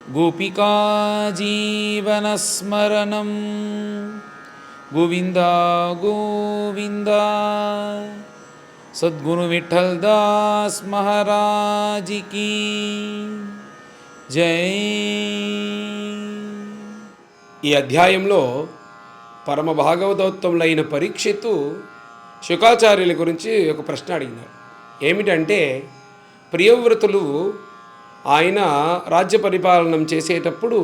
गोपिका जीवनस्मरणं गोविंदा गोविंदा। सद्गुरु विठ्ठलदास महाराज की जय। ఈ అధ్యాయంలో పరమ భాగవతోత్తములైన పరీక్షిత్తు శుకాచార్యుల గురించి ఒక ప్రశ్న అడిగినారు. ఏమిటంటే, ప్రియవ్రతులు ఆయన రాజ్య పరిపాలన చేసేటప్పుడు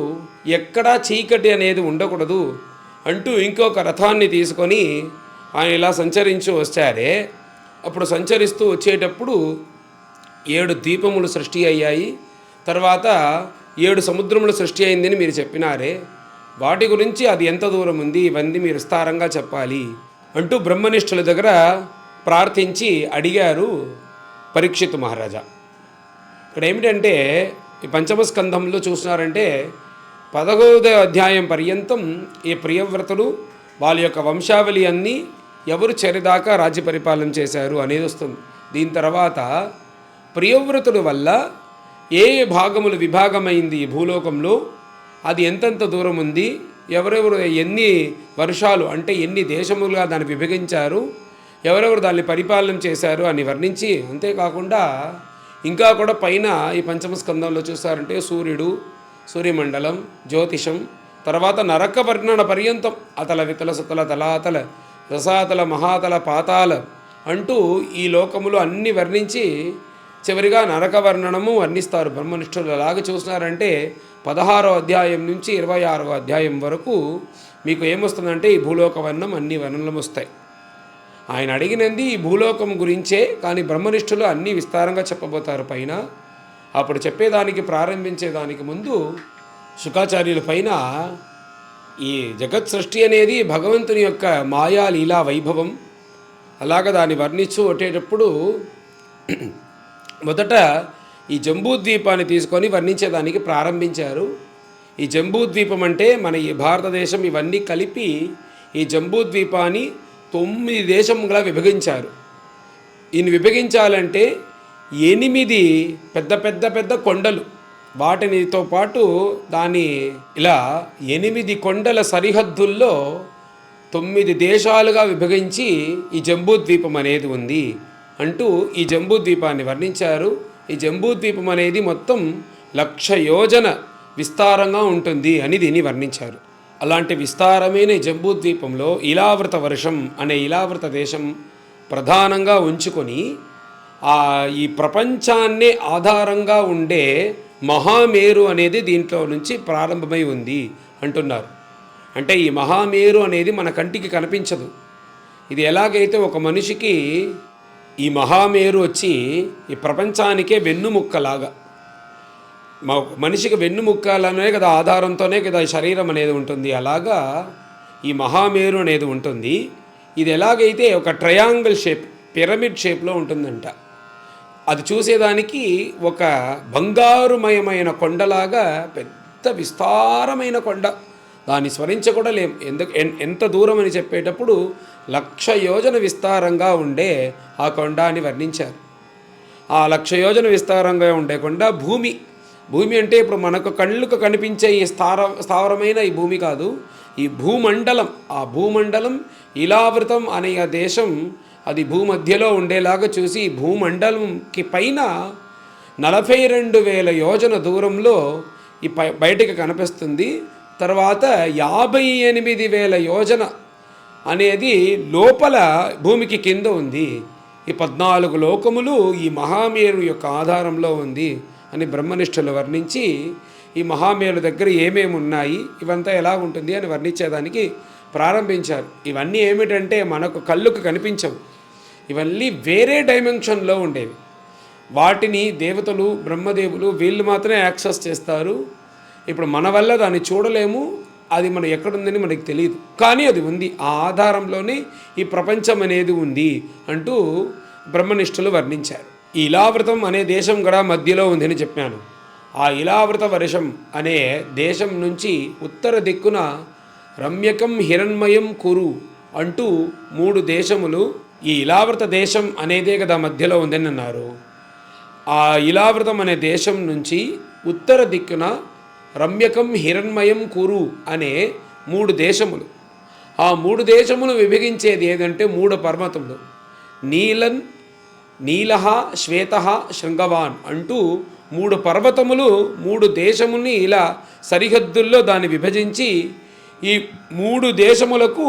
ఎక్కడా చీకటి అనేది ఉండకూడదు అంటూ ఇంకొక రథాన్ని తీసుకొని ఆయన ఇలా సంచరించి వచ్చారే. అప్పుడు సంచరిస్తూ వచ్చేటప్పుడు 7 ద్వీపములు సృష్టి అయ్యాయి, తర్వాత 7 సముద్రములు సృష్టి అయిందని మీరు చెప్పినారే, వాటి గురించి అది ఎంత దూరం ఉంది, ఇవన్నీ మీరు విస్తారంగా చెప్పాలి అంటూ బ్రహ్మనిష్ఠుల దగ్గర ప్రార్థించి అడిగారు పరీక్షిత్ మహారాజా. ఇక్కడ ఏమిటంటే, ఈ పంచమస్కంధంలో చూసినారంటే 11వ అధ్యాయం పర్యంతం ఈ ప్రియవ్రతులు వాళ్ళ యొక్క వంశావళి అన్నీ ఎవరు చెరిదాకా రాజ్య పరిపాలన చేశారు అనేది వస్తుంది. దీని తర్వాత ప్రియవ్రతుల వల్ల ఏ భాగములు విభాగమైంది ఈ భూలోకంలో, అది ఎంతెంత దూరం ఉంది, ఎవరెవరు ఎన్ని వర్షాలు అంటే ఎన్ని దేశములుగా దాన్ని విభజించారు, ఎవరెవరు దాన్ని పరిపాలన చేశారు అని వర్ణించి, అంతేకాకుండా ఇంకా కూడా పైన ఈ పంచమస్కందంలో చూసారంటే సూర్యుడు, సూర్యమండలం, జ్యోతిషం, తర్వాత నరక వర్ణన పర్యంతం అతల వితల సుతల తలాతల రసాతల మహాతల పాతాల అంటూ ఈ లోకములు అన్నీ వర్ణించి చివరిగా నరక వర్ణనము వర్ణిస్తారు బ్రహ్మనిష్ఠులు. అలాగే చూసినారంటే 16వ అధ్యాయం నుంచి 26వ అధ్యాయం వరకు మీకు ఏమొస్తుందంటే ఈ భూలోక వర్ణం అన్ని వర్ణనలు వస్తాయి. ఆయన అడిగినది ఈ భూలోకం గురించే, కానీ బ్రహ్మనిష్ఠులు అన్నీ విస్తారంగా చెప్పబోతారు పైన. అప్పుడు చెప్పేదానికి ప్రారంభించేదానికి ముందు శుకాచార్యుల పైన ఈ జగత్ సృష్టి అనేది భగవంతుని యొక్క మాయా లీలా వైభవం, అలాగ దాన్ని వర్ణించు వచ్చేటప్పుడు మొదట ఈ జంబూద్వీపాన్ని తీసుకొని వర్ణించేదానికి ప్రారంభించారు. ఈ జంబూద్వీపం అంటే మన ఈ భారతదేశం ఇవన్నీ కలిపి ఈ జంబూద్వీపాన్ని 9 దేశముగా విభజించారు. ఈయన విభజించాలంటే 8 పెద్ద పెద్ద పెద్ద కొండలు, వాటినితో పాటు దాని ఇలా 8 కొండల సరిహద్దుల్లో 9 దేశాలుగా విభజించి ఈ జంబూద్వీపం అనేది ఉంది అంటూ ఈ జంబూద్వీపాన్ని వర్ణించారు. ఈ జంబూద్వీపం అనేది మొత్తం 1,00,000 యోజన విస్తారంగా ఉంటుంది అని దీన్ని వర్ణించారు. అలాంటి విస్తారమైన జంబూద్వీపంలో ఇలావృత వర్షం అనే ఇలావృత దేశం ప్రధానంగా ఉంచుకొని ఈ ప్రపంచాన్నే ఆధారంగా ఉండే మహామేరు అనేది దీంట్లో నుంచి ప్రారంభమై ఉంది అంటున్నారు. అంటే ఈ మహామేరు అనేది మన కంటికి కనిపించదు. ఇది ఎలాగైతే ఒక మనిషికి ఈ మహామేరు వచ్చి ఈ ప్రపంచానికే వెన్నుముక్కలాగా, మనిషికి వెన్నుముక్కలనే కదా ఆధారంతోనే కదా శరీరం అనేది ఉంటుంది, అలాగా ఈ మహామేరు అనేది ఉంటుంది. ఇది ఎలాగైతే ఒక ట్రయాంగిల్ షేప్, పిరమిడ్ షేప్లో ఉంటుందంట. అది చూసేదానికి ఒక బంగారుమయమైన కొండలాగా పెద్ద విస్తారమైన కొండ, దాన్ని స్మరించకూడా లేం. ఎంత దూరం అని చెప్పేటప్పుడు 1,00,000 యోజన విస్తారంగా ఉండే ఆ కొండ అని వర్ణించారు. ఆ 1,00,000 యోజన విస్తారంగా ఉండే కొండ భూమి. భూమి అంటే ఇప్పుడు మనకు కళ్ళకు కనిపించే ఈ స్థావరమైన ఈ భూమి కాదు, ఈ భూమండలం. ఆ భూమండలం ఇలావృతం అనే ఆ దేశం అది భూమధ్యలో ఉండేలాగా చూసి భూమండలంకి పైన 42,000 యోజన దూరంలో ఈ బయటికి కనిపిస్తుంది. తర్వాత 58,000 యోజన అనేది లోపల భూమికి కింద ఉంది. ఈ 14 లోకములు ఈ మహామేరు యొక్క ఆధారంలో ఉంది అని బ్రహ్మనిష్ఠులు వర్ణించి ఈ మహామేరు దగ్గర ఏమేమి ఉన్నాయి, ఇవంతా ఎలా ఉంటుంది అని వర్ణించేదానికి ప్రారంభించారు. ఇవన్నీ ఏమిటంటే మనకు కళ్ళకు కనిపించవు, ఇవన్నీ వేరే డైమెన్షన్లో ఉండేవి. వాటిని దేవతలు, బ్రహ్మదేవులు వీళ్ళు మాత్రమే యాక్సెస్ చేస్తారు. ఇప్పుడు మన వల్ల దాన్ని చూడలేము, అది మన ఎక్కడుందని మనకి తెలియదు, కానీ అది ఉంది. ఆ ఆధారంలోనే ఈ ప్రపంచం అనేది ఉంది అంటూ బ్రహ్మనిష్ఠులు వర్ణించారు. ఈ ఇలావృతం అనే దేశం కూడా మధ్యలో ఉందని చెప్పాను. ఆ ఇలావృత వర్షం అనే దేశం నుంచి ఉత్తర దిక్కున రమ్యకం హిరణ్మయం కురు అంటూ 3 దేశములు, ఈ ఇలావృత దేశం అనేదే కదా మధ్యలో ఉందని అన్నారు. ఆ ఇలావృతం అనే దేశం నుంచి ఉత్తర దిక్కున రమ్యకం హిరణ్మయం కురు అనే 3 దేశములు. ఆ 3 దేశములు విభజించేది ఏదంటే 3 పర్వతములు. నీలన్, నీలహ, శ్వేత, శృంగవాన్ అంటూ 3 పర్వతములు 3 దేశముల్ని ఇలా సరిహద్దుల్లో దాన్ని విభజించి ఈ 3 దేశములకు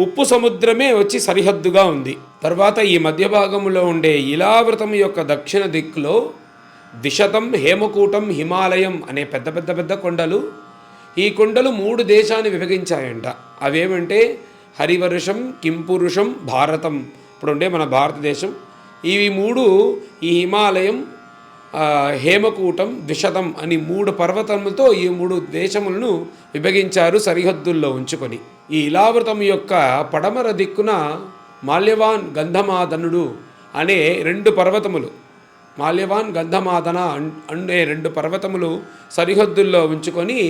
ఉప్పు సముద్రమే వచ్చి సరిహద్దుగా ఉంది. తర్వాత ఈ మధ్య భాగంలో ఉండే ఇలావృతం యొక్క దక్షిణ దిక్కులో ద్విశతం, హేమకూటం, హిమాలయం అనే పెద్ద పెద్ద పెద్ద కొండలు. ఈ కొండలు 3 దేశాన్ని విభజించాయంట. అవేమంటే హరివర్షం, కింపురుషం, భారతం, ఇప్పుడు ఉండే మన భారతదేశం. ఇవి 3 ఈ హిమాలయం, హేమకూటం, ద్విశతం అని 3 పర్వతములతో ఈ 3 దేశములను విభజించారు సరిహద్దుల్లో ఉంచుకొని. ఈ ఇలావృతం యొక్క పడమర దిక్కున మాల్యవాన్, గంధమాదనుడు అనే 2 పర్వతములు, మాల్యవాన్, గంధమాదన అనే 2 పర్వతములు సరిహద్దుల్లో ఉంచుకొని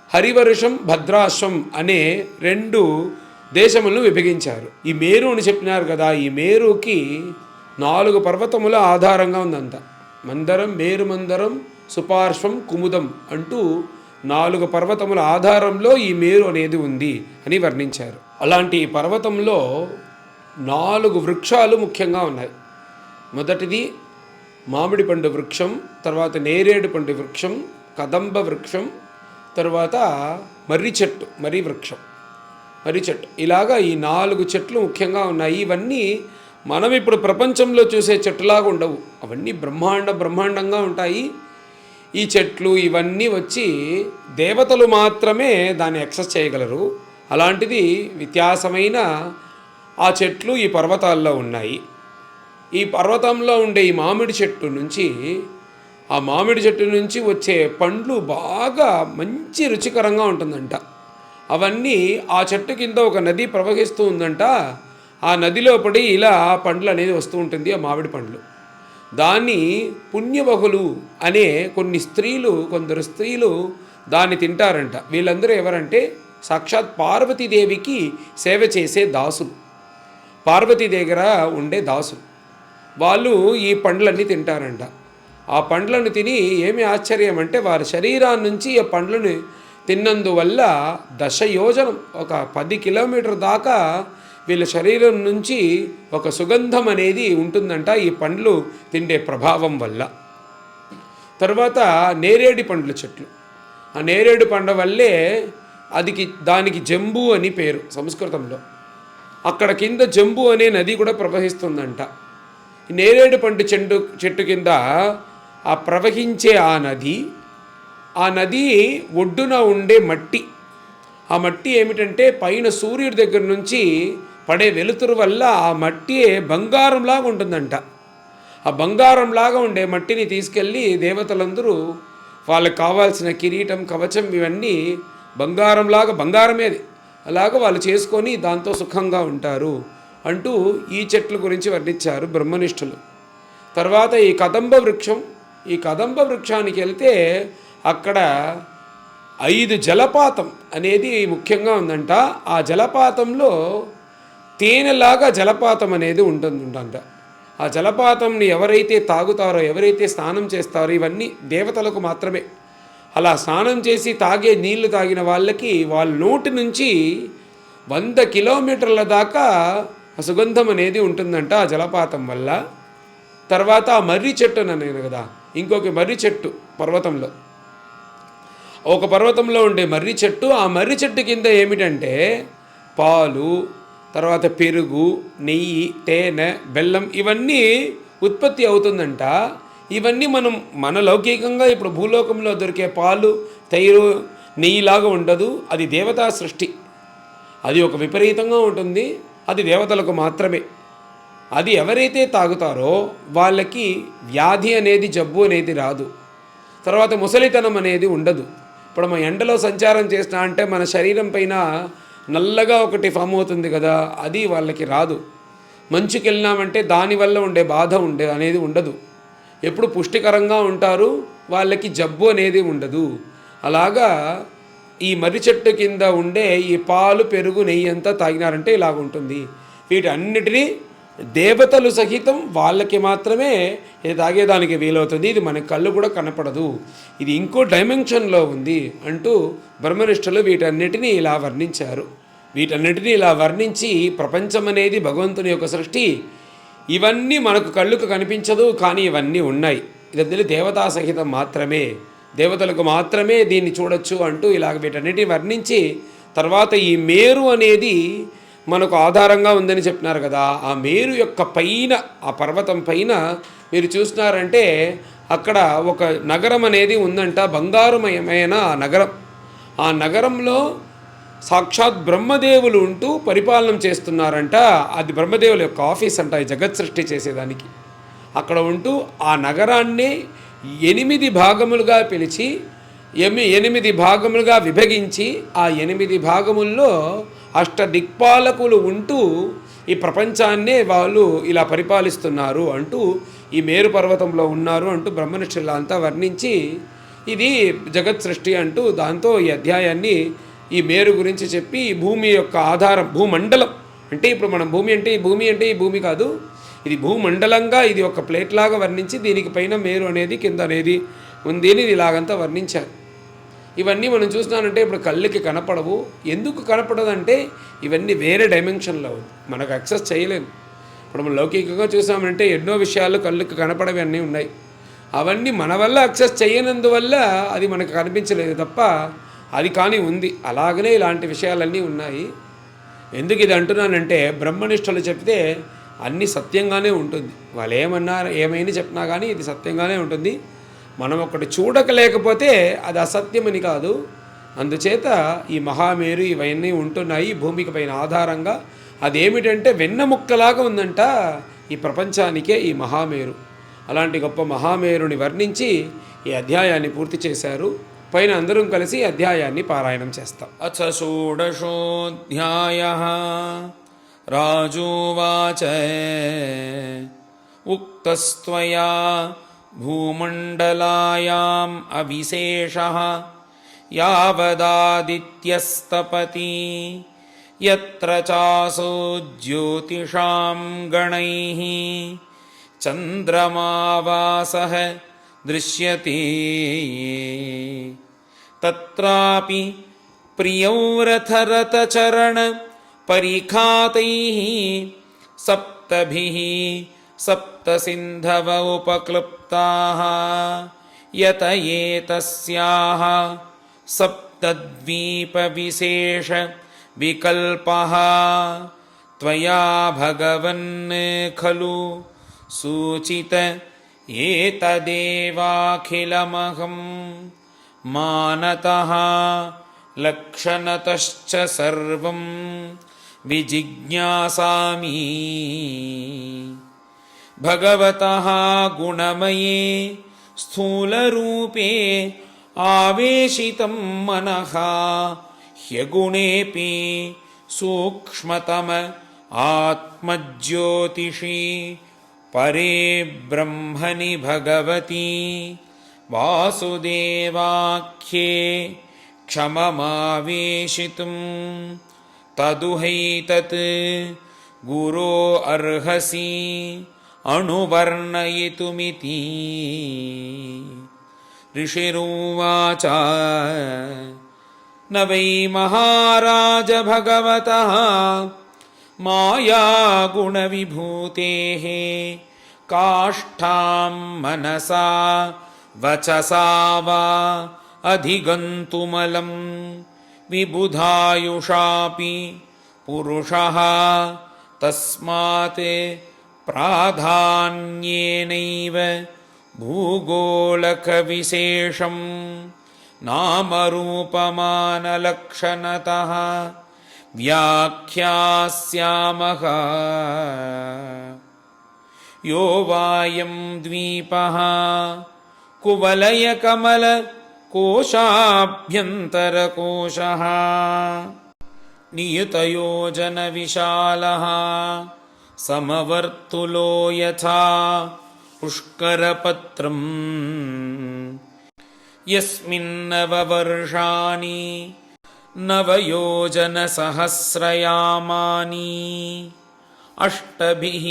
హరివర్షం, భద్రాశ్వం అనే 2 దేశములను విభజించారు. ఈ మేరు అని చెప్పినారు కదా, ఈ మేరుకి 4 పర్వతముల ఆధారంగా ఉందంట. మందరం, మేరుమందరం, సుపార్శ్వం, కుముదం అంటూ 4 పర్వతముల ఆధారంలో ఈ మేరు అనేది ఉంది అని వర్ణించారు. అలాంటి పర్వతంలో 4 వృక్షాలు ముఖ్యంగా ఉన్నాయి. మొదటిది మామిడి పండు వృక్షం, తర్వాత నేరేడు పండు వృక్షం, కదంబ వృక్షం, తర్వాత మర్రి చెట్టు, మర్రి వృక్షం, మర్రి చెట్టు. ఇలాగా ఈ 4 చెట్లు ముఖ్యంగా ఉన్నాయి. ఇవన్నీ మనం ఇప్పుడు ప్రపంచంలో చూసే చెట్టులాగా ఉండవు. అవన్నీ బ్రహ్మాండంగా ఉంటాయి. ఈ చెట్లు ఇవన్నీ వచ్చి దేవతలు మాత్రమే దాన్ని యాక్సెస్ చేయగలరు. అలాంటిది వ్యత్యాసమైన ఆ చెట్లు ఈ పర్వతాల్లో ఉన్నాయి. ఈ పర్వతంలో ఉండే ఈ మామిడి చెట్టు నుంచి, ఆ మామిడి చెట్టు నుంచి వచ్చే పండ్లు బాగా మంచి రుచికరంగా ఉంటుందంట. అవన్నీ ఆ చెట్టు కింద ఒక నది ప్రవహిస్తూ ఉందంట. ఆ నదిలో పడి ఇలా పండ్లు అనేది వస్తూ ఉంటుంది, ఆ మామిడి పండ్లు. దాన్ని పుణ్యవహులు అనే కొందరు స్త్రీలు దాన్ని తింటారంట. వీళ్ళందరూ ఎవరంటే సాక్షాత్ పార్వతీదేవికి సేవ చేసే దాసులు, పార్వతీ దగ్గర ఉండే దాసులు. వాళ్ళు ఈ పండ్లన్నీ తింటారంట. ఆ పండ్లను తిని ఏమి ఆశ్చర్యం అంటే వారి శరీరాన్ని నుంచి ఆ పండ్లను తిన్నందువల్ల 10 యోజనం, ఒక 10 కిలోమీటర్ దాకా వీళ్ళ శరీరం నుంచి ఒక సుగంధం అనేది ఉంటుందంట ఈ పండ్లు తిండే ప్రభావం వల్ల. తర్వాత నేరేడు పండ్ల చెట్లు. ఆ నేరేడు పండ్ల వల్లే దానికి జంబు అని పేరు సంస్కృతంలో. అక్కడ కింద జంబు అనే నది కూడా ప్రవహిస్తుందంట. నేరేడు పండు చెట్టు కింద ఆ ప్రవహించే ఆ నది ఒడ్డున ఉండే మట్టి, ఆ మట్టి ఏమిటంటే పైన సూర్యుడి దగ్గర నుంచి పడే వెలుతురు వల్ల ఆ మట్టి బంగారంలాగా ఉంటుందంట. ఆ బంగారంలాగా ఉండే మట్టిని తీసుకెళ్ళి దేవతలందరూ వాళ్ళకి కావాల్సిన కిరీటం, కవచం ఇవన్నీ బంగారమేది అలాగ వాళ్ళు చేసుకొని దాంతో సుఖంగా ఉంటారు అంటూ ఈ చెట్ల గురించి వర్ణించారు బ్రహ్మనిష్ఠులు. తర్వాత ఈ కదంబ వృక్షానికి వెళ్తే అక్కడ 5 జలపాతం అనేది ముఖ్యంగా ఉందంట. ఆ జలపాతంలో తేనెలాగా జలపాతం అనేది ఉంటుందంట. ఆ జలపాతంని ఎవరైతే తాగుతారో, ఎవరైతే స్నానం చేస్తారో, ఇవన్నీ దేవతలకు మాత్రమే. అలా స్నానం చేసి నీళ్లు తాగిన వాళ్ళకి వాళ్ళ నోటి నుంచి 100 కిలోమీటర్ల దాకా ఆ సుగంధం అనేది ఉంటుందంట ఆ జలపాతం వల్ల. తర్వాత ఆ మర్రి చెట్టు అన్నాను కదా, ఇంకొక మర్రి చెట్టు పర్వతంలో, ఒక పర్వతంలో ఉండే మర్రి చెట్టు. ఆ మర్రి చెట్టు కింద ఏమిటంటే పాలు, తర్వాత పెరుగు, నెయ్యి, తేనె, బెల్లం ఇవన్నీ ఉత్పత్తి అవుతుందంట. ఇవన్నీ మన లౌకికంగా ఇప్పుడు భూలోకంలో దొరికే పాలు, తైరు, నెయ్యిలాగా ఉండదు. అది దేవతా సృష్టి. అది ఒక విపరీతంగా ఉంటుంది. అది దేవతలకు మాత్రమే. అది ఎవరైతే తాగుతారో వాళ్ళకి వ్యాధి అనేది, జబ్బు అనేది రాదు. తర్వాత ముసలితనం అనేది ఉండదు. ఇప్పుడు మన ఎండలో సంచారం చేసినా అంటే మన శరీరం పైన నల్లగా ఒకటి ఫామ్ అవుతుంది కదా, అది వాళ్ళకి రాదు. మంచుకి వెళ్ళినామంటే దానివల్ల ఉండే బాధ అనేది ఉండదు. ఎప్పుడు పుష్టికరంగా ఉంటారు, వాళ్ళకి జబ్బు అనేది ఉండదు. అలాగా ఈ మర్రి చెట్టు కింద ఉండే ఈ పాలు, పెరుగు, నెయ్యి అంతా తాగినారంటే ఇలాగ ఉంటుంది. వీటన్నిటినీ దేవతలు సహితం వాళ్ళకి మాత్రమే ఇది తాగేదానికి వీలవుతుంది, ఇది మన కళ్ళు కూడా కనపడదు, ఇది ఇంకో డైమెన్షన్లో ఉంది అంటూ బ్రహ్మనిష్ఠులు వీటన్నిటినీ ఇలా వర్ణించారు. వీటన్నిటినీ ఇలా వర్ణించి ప్రపంచం అనేది భగవంతుని యొక్క సృష్టి, ఇవన్నీ మనకు కళ్ళుకు కనిపించదు కానీ ఇవన్నీ ఉన్నాయి, ఇది దేవతా సహితం మాత్రమే, దేవతలకు మాత్రమే దీన్ని చూడొచ్చు అంటూ ఇలాగ వీటన్నిటిని వర్ణించి తర్వాత ఈ మేరు అనేది మనకు ఆధారంగా ఉందని చెప్పినారు కదా. ఆ మేరు యొక్క పైన, ఆ పర్వతం పైన మీరు చూసినారంటే అక్కడ ఒక నగరం అనేది ఉందంట, బంగారుమయమైన నగరం. ఆ నగరంలో సాక్షాత్ బ్రహ్మదేవులు ఉంటూ పరిపాలన చేస్తున్నారంట. అది బ్రహ్మదేవుల యొక్క ఆఫీస్ అంట, ఈ జగత్ సృష్టి చేసేదానికి. అక్కడ ఉంటూ ఆ నగరాన్ని 8 భాగములుగా పిలిచి 8 భాగములుగా విభజించి ఆ 8 భాగముల్లో అష్టదిక్పాలకులు ఉంటూ ఈ ప్రపంచాన్నే వాళ్ళు ఇలా పరిపాలిస్తున్నారు అంటూ ఈ మేరు పర్వతంలో ఉన్నారు అంటూ బ్రహ్మనిష్ఠులు అంతా వర్ణించి ఇది జగత్ సృష్టి అంటూ దాంతో ఈ అధ్యాయాన్ని ఈ మేరు గురించి చెప్పి ఈ భూమి యొక్క ఆధారం భూమండలం అంటే ఇప్పుడు మనం భూమి అంటే ఈ భూమి కాదు, ఇది భూమండలంగా ఇది ఒక ప్లేట్ లాగా వర్ణించి దీనికి పైన మేరు అనేది కింద అనేది ఉంది అని ఇలాగంతా వర్ణించారు. ఇవన్నీ మనం చూసినానంటే ఇప్పుడు కళ్ళకి కనపడవు. ఎందుకు కనపడదంటే ఇవన్నీ వేరే డైమెన్షన్లో ఉంది, మనకు యాక్సెస్ చేయలేము. ఇప్పుడు మనం లౌకికంగా చూసామంటే ఎన్నో విషయాలు కళ్ళకి కనపడవి అన్నీ ఉన్నాయి, అవన్నీ మన వల్ల యాక్సెస్ చేయనందువల్ల అది మనకు కనిపించలేదు తప్ప అది కానీ ఉంది. అలాగనే ఇలాంటి విషయాలన్నీ ఉన్నాయి. ఎందుకు ఇది అంటున్నానంటే బ్రహ్మనిష్ఠులు చెప్తే అన్నీ సత్యంగానే ఉంటుంది, వాళ్ళు ఏమైనా చెప్పినా కానీ ఇది సత్యంగానే ఉంటుంది. మనం ఒకటి చూడకలేకపోతే అది అసత్యమని కాదు. అందుచేత ఈ మహామేరు ఇవన్నీ ఉంటున్నాయి భూమికి పైన ఆధారంగా. అదేమిటంటే వెన్నముక్కలాగా ఉందంట ఈ ప్రపంచానికే ఈ మహామేరు. అలాంటి గొప్ప మహామేరుని వర్ణించి ఈ అధ్యాయాన్ని పూర్తి చేశారు. పైన అందరం కలిసి అధ్యాయాన్ని పారాయణం చేస్తాం. అథ షోడశోऽధ్యాయः రాజోవాచ ఉక్తస్త్వయా భూమండలాయాం అవిశేషః యావదాదిత్యస్తపతి యత్ర చాసో జ్యోతిషాం గణైః చంద్రమావాసః దృశ్యతే తత్రాపి ప్రియౌరథరథచరణ పరిఖాతైః సప్తభిః సప్తసింధవ ఉపక్లుప్తాః యత ఏతస్యాః సప్తద్వీపవిశేష వికల్పః త్వయా భగవన్ ఖలు సూచిత ఏతదేవాఖిలమహం మానతః లక్షణతశ్చ సర్వం విజిజ్ఞాసామి. భగవతః గుణమయే స్థూలరూపే ఆవేశితం మనః హ్యగుణేపి సూక్ష్మతమ ఆత్మజ్యోతిషి పరే బ్రహ్మణి భగవతి వాసుదేవాఖ్యే క్షమమావేశితుం తదుహైతత్ గురో అర్హసి అణువర్ణయితుమితి. ఋషిరువాచ న వై మహారాజ భగవతః మాయాగుణవిభూతేః కాష్ఠాం మనసా వచసా వా అధిగంతుమలం విబుధాయుషాపి పురుషః తస్మాత్ ప్రాధాన్యేనైవ భూగోళకవిశేషం నామరూపమానలక్షణతః వ్యాఖ్యాస్యామః. యో వాయం ద్వీపః కువలయకమల కోశాభ్యంతరకోశః నియుతయోజన విశాలః సమవర్తులో యథా పుష్కరపత్రం యస్మిన్నవవర్షాణి నవయోజన సహస్రయామాని अष्टभिः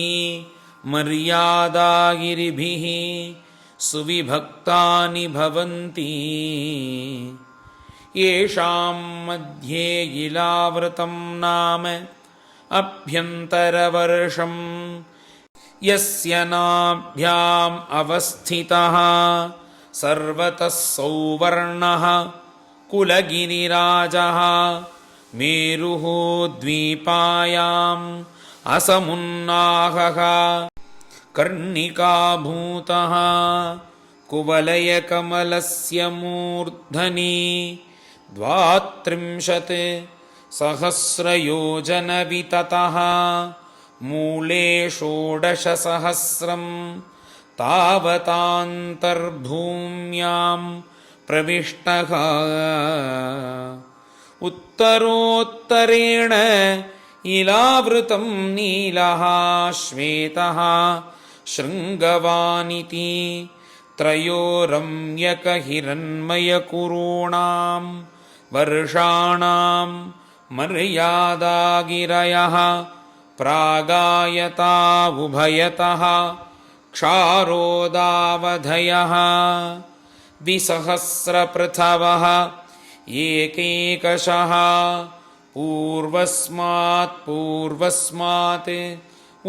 मर्यादागिरिभिः सुविभक्तानि भवन्ति येषां मध्ये इलावृतं नाम अभ्यन्तरवर्षं यस्य नाभ्याम् अवस्थितः सर्वतः सौवर्णः कुलगिरिराजः मेरुः द्वीपायाम् असमुन्नाहः कर्णिकाभूतः कुवलयकमलस्य मूर्धनि 32 सहस्रयोजनविततः मूले 16 तावतान्तर्भूम्यां प्रविष्टः उत्तरोत्तरेण इलावृतं नीलः श्वेतः शृङ्गवानिति त्रयोरम्यकहिरण्मयकुरूणां वर्षाणां मर्यादागिरयः प्रागायता उभयतः क्षारोदावधयः 200 पृथवः एकैकशः पूर्वस्मात्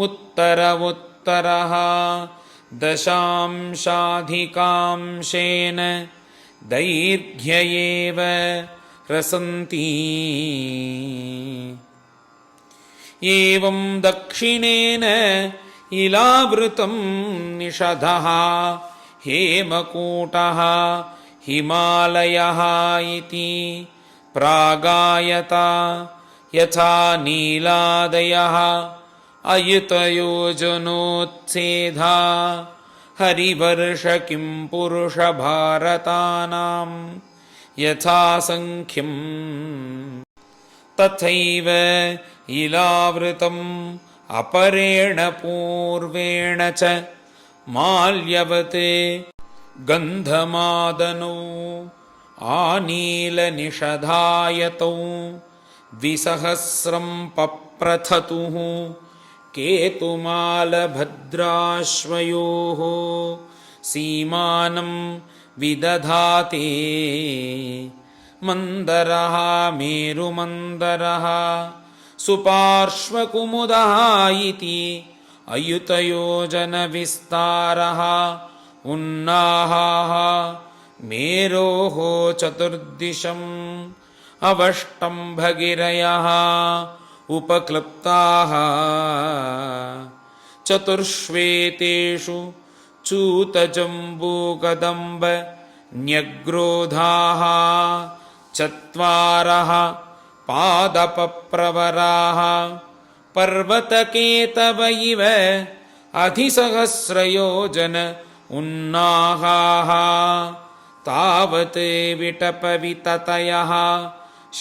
उत्तरः दशांशाधिकांशेन दैर्घ्येव रसन्ति एवं दक्षिणेन इलावृतं निषधः हेमकूटः हिमालयः इति प्रागायता यथा नीलादयः अयुतयोजनोत्सेधा हरिवर्ष किं पुरुषभारतानां यथासङ्ख्यम् तथैव इलावृतम् अपरेण पूर्वेण च माल्यवत् गन्धमादनौ आनीलनिषधायतौ 200 पप्रथतुः केतुमालभद्राश्वयोः सीमानं विदधाते मन्दरः मेरुमन्दरः सुपार्श्वकुमुदः इति अयुतयोजनविस्तारः उन्नाहाः मेरोः चतुर्दिशम् अवष्टम्भगिरयः उपक्लृप्ताः चतुर्श्वेतेषु चूतजम्बूकदम्ब न्यग्रोधाः 4 पादपप्रवराः पर्वतकेतव इव अधिसहस्रयोजन उन्नाहाः तावत् विटपविततयः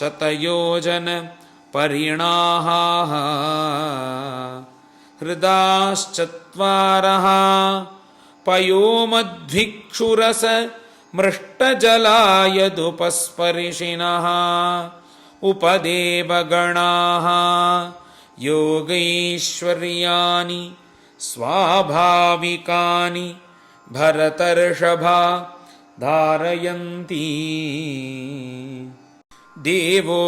100 परिणाहाः हृदाश्चत्वारः पयोमध्विक्षुरस मृष्टजलायदुपस्पर्शिनः उपदेवगणाः योगैश्वर्याणि स्वाभाविकानि भरतर्षभा धारयन्ति देवोद्यानानि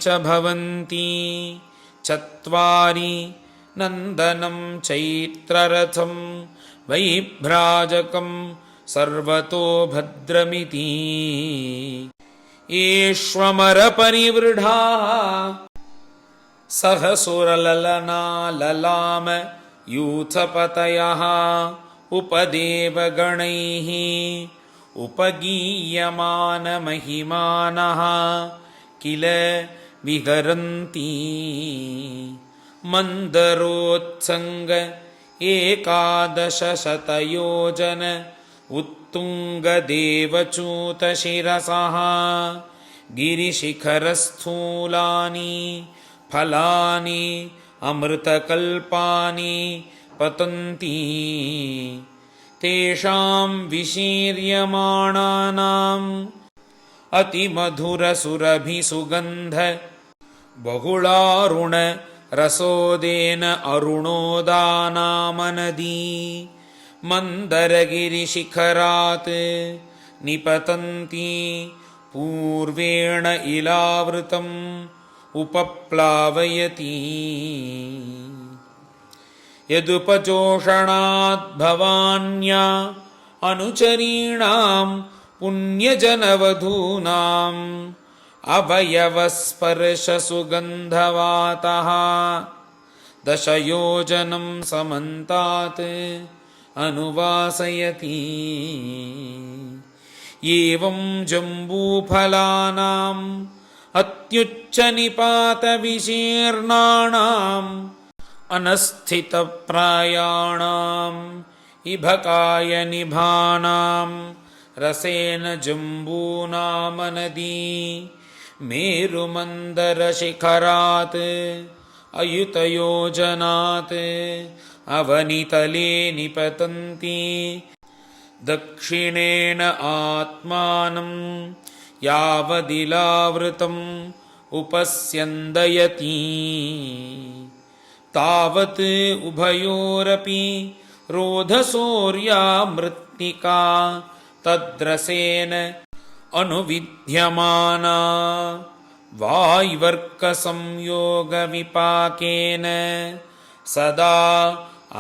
च भवन्ति 4 नन्दनं चैत्ररथं वैभ्राजकं सर्वतो भद्रमिति येष्वमरपरिवृढाः सहसुरललनाललाम यूथपतयः उपदेवगणैः उपगीयमानमहिमानः किल विहरन्ति मन्दरोत्सङ्ग 1100 उत्तुङ्गदेवचूतशिरसः गिरिशिखरस्थूलानि फलानि अमृतकल्पानि पतन्ति तेषां विशीर्यमाणानाम् अतिमधुरसुरभिसुगन्ध बहुलारुण रसोदेन अरुणोदानामनदी मन्दरगिरिशिखरात् निपतन्ती पूर्वेण इलावृतम् उपप्लावयति यदुपचोषणाद्भवान्या अनुचरीणां पुण्यजनवधूनाम् अवयवस्पर्शसुगन्धवातः दशयोजनं समन्तात् अनुवासयति एवं जम्बूफलानाम् अत्युच्चनिपातविशीर्णानाम् अनस्थितप्रायाणाम् इभकायनिभानां रसेन जम्बूनामनदी मेरुमन्दरशिखरात् अयुतयोजनात् अवनितले निपतन्ति दक्षिणेन आत्मानं यावदिलावृतम् उपस्यन्दयति तावत् उभयोरपि रोधसौर्या मृत्तिका तद्रसेन अनुविद्यमाना वाय्वर्कसंयोगविपाकेन सदा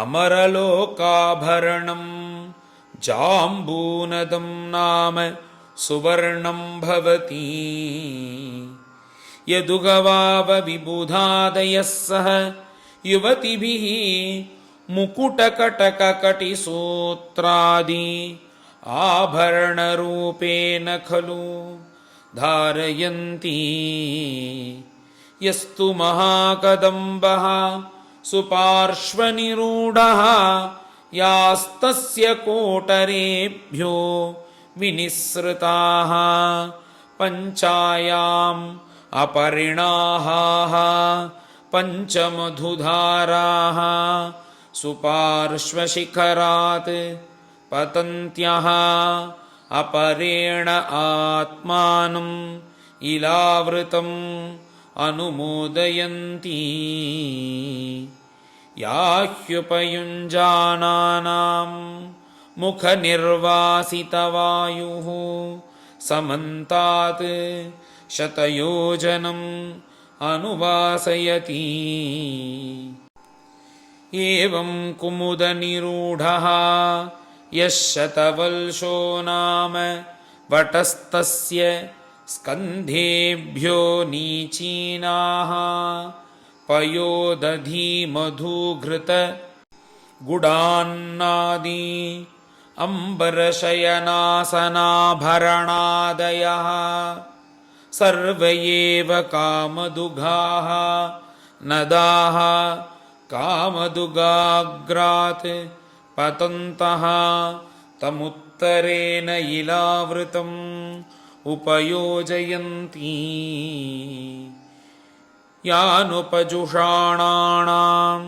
अमरलोकाभरणं जाम्बूनदं नाम सुवर्णं भवति यदुगवावविबुधादयः सह युवतिभिः मुकुटकटककटिसूत्रादि आभरणरूपेण खलु धारयन्ति यस्तु महाकदम्बः सुपार्श्वनिरूढः यास्तस्य कोटरेभ्यो विनिसृताः पञ्चायाम् अपरिणाहाः पञ्चमधुधाराः सुपार्श्वशिखरात् पतन्त्यः अपरेण आत्मानम् इलावृतम् अनुमोदयन्ति याह्युपयुञ्जानानां मुखनिर्वासितवायुः समन्तात् शतयोजनम् अनुवासयति एवं कुमुदनिरूढः यः शतवल्शो नाम वटस्तस्य स्कन्धेभ्यो नीचीनाः पयोदधीमधुघृत गुडान्नादि अम्बरशयनासनाभरणादयः सर्व एव कामदुघाः नदाः कामदुगाग्रात् पतन्तः तमुत्तरेण इलावृतम् उपयोजयन्ति यानुपजुषाणानां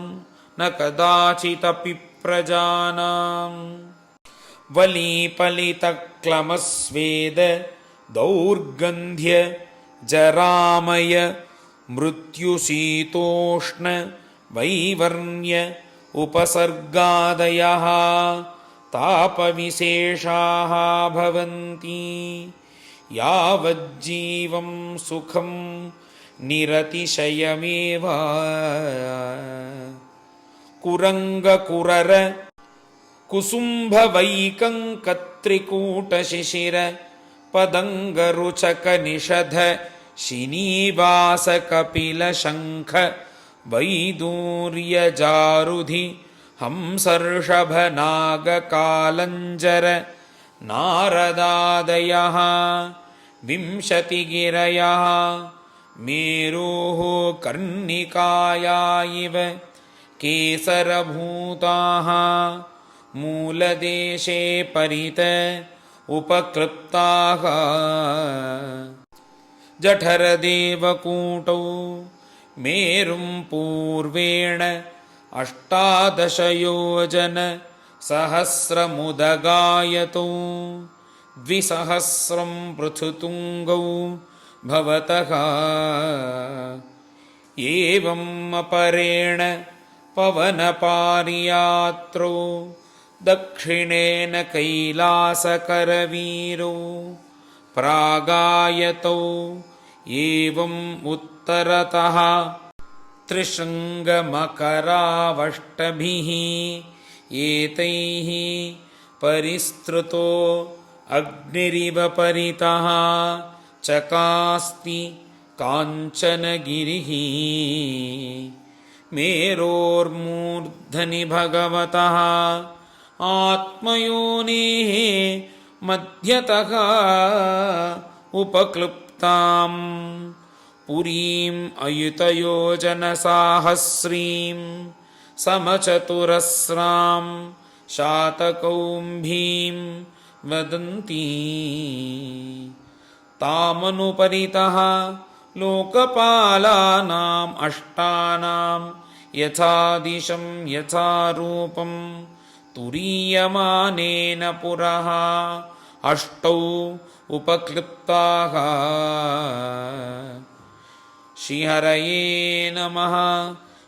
न कदाचिदपि प्रजानां वलीपलितक्लमस्वेद दौर्गन्ध्य जरामय मृत्युशीतोष्ण वैवर्ण्य उपसर्गादयः तापविशेषाः भवन्ति यावज्जीवं सुखं निरतिशयमेव कुरङ्गकुरर कुसुम्भवैकङ्कत्रिकूटशिशिर पदङ्गरुचकनिषध शिनीवासकपिलशङ्ख वैदूर्यजारुधि हंसर्षभनागकालञ्जर नारदादयः विंशतिगिरयः मेरोः कर्णिकाया इव केसरभूताः मूलदेशे परित उपक्लृप्ताः जठरदेवकूटौ मेरुं पूर्वेण 18 योजन सहस्रमुदगायतौ 200 पृथुतुङ्गौ भवतः एवम् अपरेण पवनपारियात्रो दक्षिणेन कैलासकरवीरो प्रागायतौ एवम् उत्तरतः त्रिशृङ्गमकरावष्टभिः एतैः परिस्तृतो अग्निरिव परितः चकास्ति काञ्चनगिरिः मेरोर्मूर्धनि भगवतः आत्मयोनेः मध्यतः उपक्लृप्ताम् पुरीम् अयुतयोजनसाहस्रीं समचतुरस्रां शातकौम्भीं वदन्ति तामनुपरितः लोकपालानाम् अष्टानां यथादिशं यथारूपं तुरीयमानेन पुरः अष्टौ उपक्लृप्ताः श्रीहरये नमः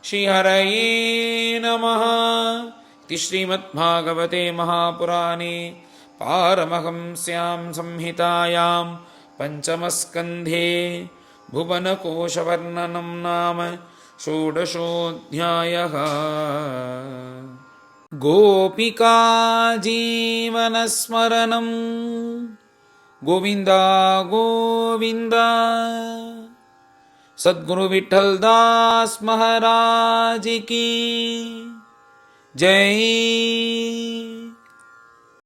श्रीहरये नमः इति श्रीमद्भागवते महापुराणे पारमहंस्यां संहितायां पञ्चमस्कन्धे भुवनकोशवर्णनं नाम षोडशोऽध्यायः। गोपिका जीवनस्मरणं गोविन्द गोविन्द। सद्गुरु विठ्ठल दास महाराज की जय।